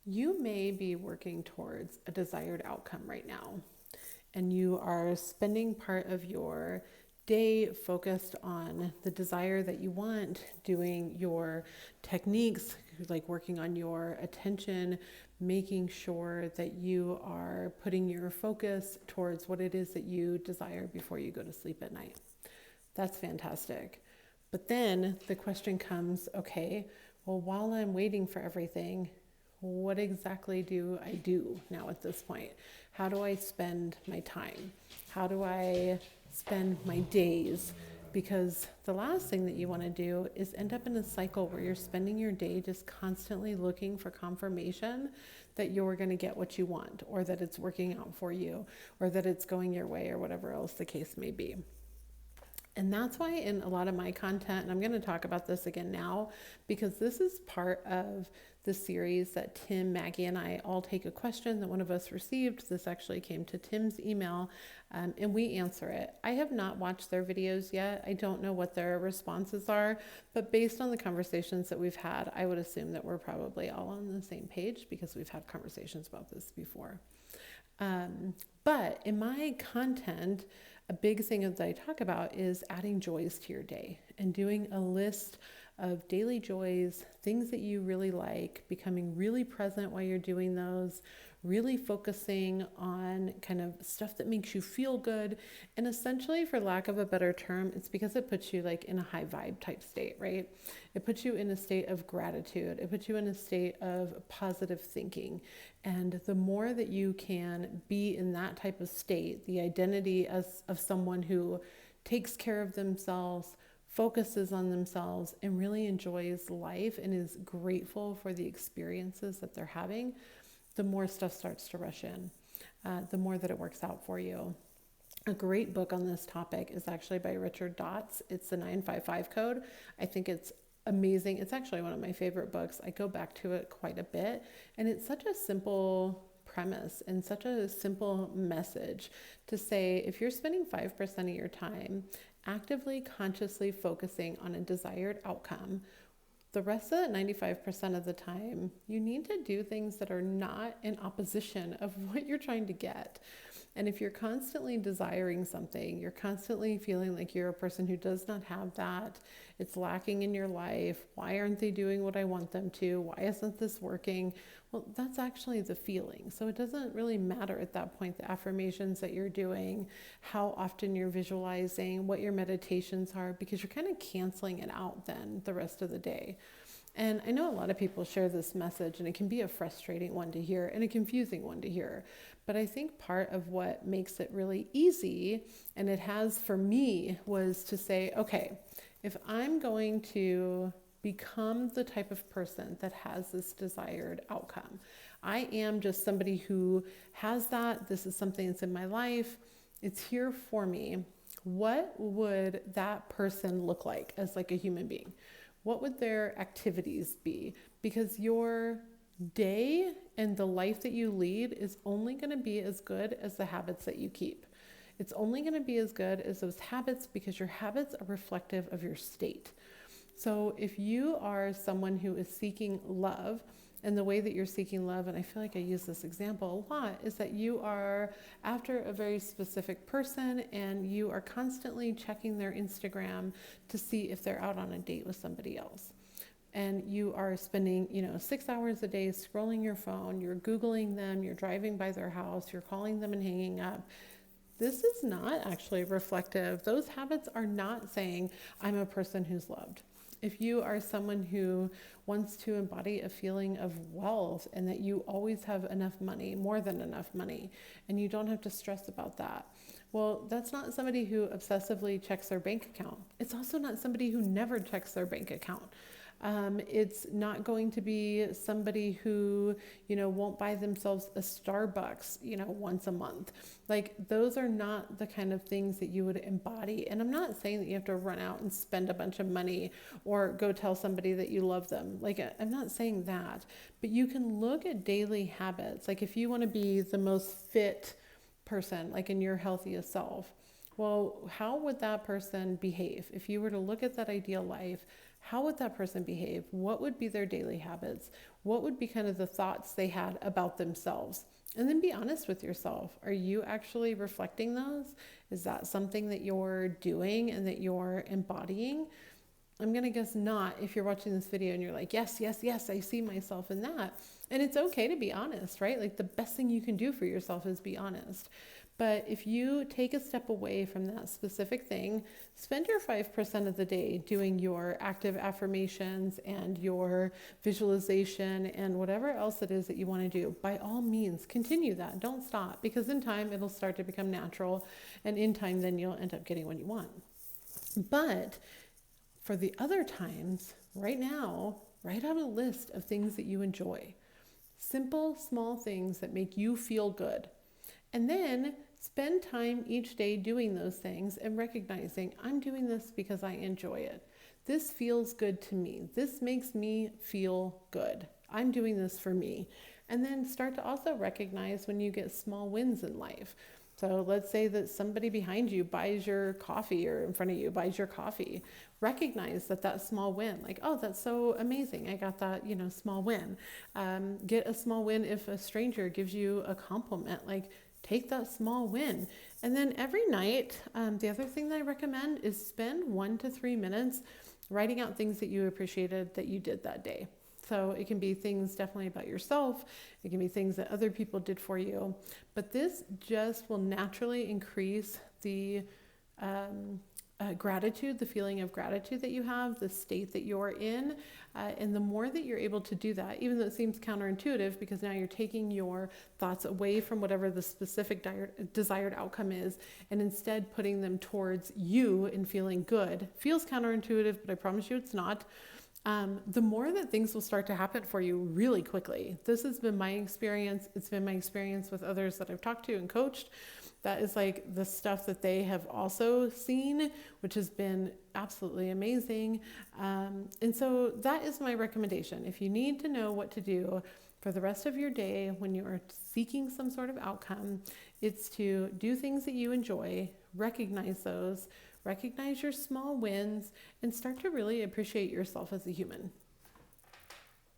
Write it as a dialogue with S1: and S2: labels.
S1: You may be working towards a desired outcome right now, and you are spending part of your day focused on the desire that you want, doing your techniques, like working on your attention, making sure that you are putting your focus towards what it is that you desire before you go to sleep at night. That's fantastic. But then the question comes, okay, well, while I'm waiting for everything, what exactly do I do now at this point? How do I spend my time? How do I spend my days? Because the last thing that you want to do is end up in a cycle where you're spending your day just constantly looking for confirmation that you're going to get what you want, or that it's working out for you, or that it's going your way, or whatever else the case may be. And that's why in a lot of my content, and I'm going to talk about this again now, because this is part of the series that Tim, Maggie, and I all take a question that one of us received. This actually came to Tim's email, and we answer it. I have not watched their videos yet. I don't know what their responses are, but based on the conversations that we've had, I would assume that we're probably all on the same page because we've had conversations about this before. But in my content, a big thing that I talk about is adding joys to your day and doing a list of daily joys, things that you really like, becoming really present while you're doing those, really focusing on kind of stuff that makes you feel good. And essentially, for lack of a better term, it's because it puts you like in a high vibe type state, right? It puts you in a state of gratitude. It puts you in a state of positive thinking. And the more that you can be in that type of state, the identity as of someone who takes care of themselves, focuses on themselves, and really enjoys life and is grateful for the experiences that they're having, the more stuff starts to rush in, the more that it works out for you. A great book on this topic is actually by Richard Dotts. It's the 955 Code. I think it's amazing. It's actually one of my favorite books. I go back to it quite a bit, and it's such a simple premise and such a simple message to say, if you're spending 5% of your time actively, consciously focusing on a desired outcome, the rest of that 95% of the time, you need to do things that are not in opposition of what you're trying to get. And if you're constantly desiring something, you're constantly feeling like you're a person who does not have that, it's lacking in your life, why aren't they doing what I want them to? Why isn't this working? Well, that's actually the feeling. So it doesn't really matter at that point the affirmations that you're doing, how often you're visualizing, what your meditations are, because you're kind of canceling it out then the rest of the day. And I know a lot of people share this message, and it can be a frustrating one to hear and a confusing one to hear. But I think part of what makes it really easy, and it has for me, was to say, okay, if I'm going to become the type of person that has this desired outcome, I am just somebody who has that. This is something that's in my life. It's here for me. What would that person look like as like a human being? What would their activities be? Because your day and the life that you lead is only going to be as good as the habits that you keep. It's only going to be as good as those habits, because your habits are reflective of your state. So if you are someone who is seeking love, and the way that you're seeking love, and I feel like I use this example a lot, is that you are after a very specific person and you are constantly checking their Instagram to see if they're out on a date with somebody else. And you are spending, 6 hours a day scrolling your phone, you're Googling them, you're driving by their house, you're calling them and hanging up. This is not actually reflective. Those habits are not saying, I'm a person who's loved. If you are someone who wants to embody a feeling of wealth and that you always have enough money, more than enough money, and you don't have to stress about that, well, that's not somebody who obsessively checks their bank account. It's also not somebody who never checks their bank account. It's not going to be somebody who, won't buy themselves a Starbucks, once a month. Like, those are not the kind of things that you would embody. And I'm not saying that you have to run out and spend a bunch of money or go tell somebody that you love them. Like, I'm not saying that. But you can look at daily habits. Like, if you want to be the most fit person, like in your healthiest self, well, how would that person behave? If you were to look at that ideal life, how would that person behave? What would be their daily habits? What would be kind of the thoughts they had about themselves? And then be honest with yourself. Are you actually reflecting those? Is that something that you're doing and that you're embodying? I'm going to guess not if you're watching this video and you're like, yes, yes, yes, I see myself in that. And it's okay to be honest, right? Like the best thing you can do for yourself is be honest. But if you take a step away from that specific thing, spend your 5% of the day doing your active affirmations and your visualization and whatever else it is that you want to do. By all means, continue that. Don't stop, because in time it'll start to become natural. And in time, then you'll end up getting what you want. But for the other times, right now, write out a list of things that you enjoy. Simple, small things that make you feel good. And then spend time each day doing those things and recognizing, I'm doing this because I enjoy it. This feels good to me. This makes me feel good. I'm doing this for me. And then start to also recognize when you get small wins in life. So let's say that somebody behind you buys your coffee, or in front of you buys your coffee. Recognize that small win, like, oh, that's so amazing. I got that, small win. Get a small win if a stranger gives you a compliment, like take that small win. And then every night, the other thing that I recommend is spend 1 to 3 minutes writing out things that you appreciated that you did that day. So it can be things definitely about yourself. It can be things that other people did for you. But this just will naturally increase the gratitude, the feeling of gratitude that you have, the state that you're in. And the more that you're able to do that, even though it seems counterintuitive, because now you're taking your thoughts away from whatever the specific desired outcome is, and instead putting them towards you and feeling good. Feels counterintuitive, but I promise you it's not. The more that things will start to happen for you really quickly. This has been my experience. It's been my experience with others that I've talked to and coached. That is like the stuff that they have also seen, which has been absolutely amazing. And so that is my recommendation. If you need to know what to do for the rest of your day when you are seeking some sort of outcome, it's to do things that you enjoy, recognize those, recognize your small wins, and start to really appreciate yourself as a human.